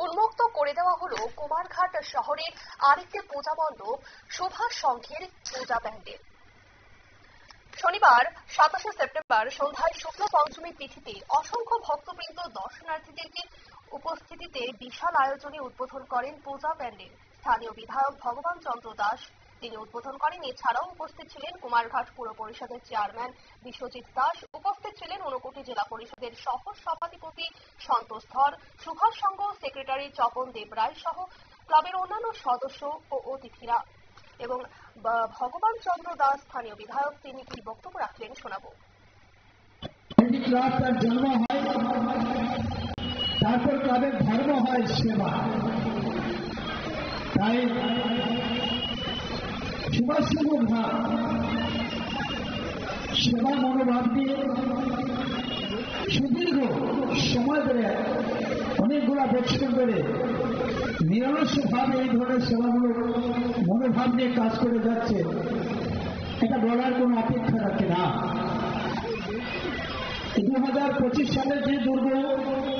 উন্মুক্ত করে দেওয়া হলো কুমারঘাট শহরের আরেকটি পূজা মণ্ডপ সুভাষ সংঘের পূজা প্যান্ডেল। শনিবার 27 সেপ্টেম্বর সন্ধ্যায় শুক্ল পঞ্চমী তিথিতে অসংখ্য ভক্তবৃন্দ দর্শনার্থীদেরকে উপস্থিতিতে বিশাল আয়োজনে উদ্বোধন করেন পূজা প্যান্ডেল। স্থানীয় বিধায়ক ভগবান চন্দ্র দাস তিনি উদ্বোধন করেন। এছাড়াও উপস্থিত ছিলেন কুমারঘাট পুর পরিষদের চেয়ারম্যান বিশ্বজিৎ দাস, উপস্থিত ছিলেন ঊনকোটি জেলা পরিষদের সহ সভাধিপতি সন্তোষ ধর, সুভাষ সংঘ সেক্রেটারি তপন দেব রায় সহ ক্লাবের অন্যান্য সদস্য ও অতিথিরা। এবং ভগবান চন্দ্র দাস স্থানীয় বিধায়ক তিনি কি বক্তব্য রাখলেন শোনাবো। ক্লাবের জন্ম হয়, তারপর ক্লাবের ধর্ম হয় সেবা। তাই সুভাষ সংঘ ভাব সেবা মনোভাব দিয়ে সুদীর্ঘ সময় ধরে অনেকগুলা বছর ধরে নিরলসভাবে এই ধরনের সেবামূলক মনোভাব নিয়ে কাজ করে যাচ্ছে। এটা বলার কোনো অপেক্ষা রাখে না। 2025 সালে যে দুর্গ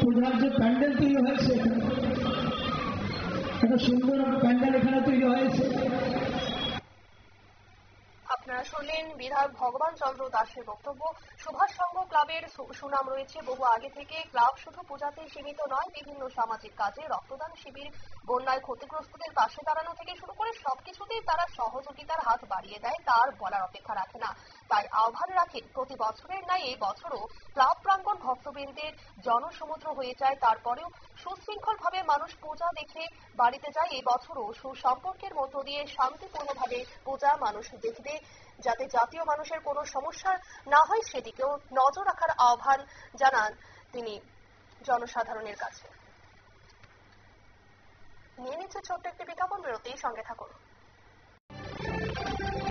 পূজার যে প্যান্ডেল তৈরি হয়েছে, একটা সুন্দর প্যান্ডেল এখানে তৈরি হয়েছে। আপনারা শুনলেন বিধায়ক ভগবান চন্দ্র দাসের বক্তব্য। সুভাষ সংঘ ক্লাবের সুনাম রয়েছে বহু আগে থেকে। ক্লাব শুধু পূজাতেই সীমিত নয়, বিভিন্ন সামাজিক কাজে, রক্তদান শিবির, বন্যায় ক্ষতিগ্রস্তদের পাশে দাঁড়ানো থেকে শুরু করে সবকিছুতেই তারা সহযোগিতার হাত বাড়িয়ে দেয়, তার বলার অপেক্ষা রাখে না। তাই আহ্বান রাখেন প্রতি বছরের ন্যায় এই বছরও ক্লাব প্রাঙ্গণ ভক্তবৃন্দের জনসমুদ্র হয়ে যায়। তারপরেও সুশৃঙ্খলভাবে মানুষ পূজা দেখে বাড়িতে যায়। এই বছরও সুসম্পর্কের মধ্য দিয়ে শান্তিপূর্ণভাবে পূজা মানুষ দেখবে, যাতে জাতীয় মানুষের কোনো সমস্যা না হয় সেদিকেও নজর রাখার আহ্বান জানান তিনি জনসাধারণের কাছে। নিয়ে নিচ্ছে ছোট্ট একটি বিজ্ঞাপন বিরতি, সঙ্গে থাকুন।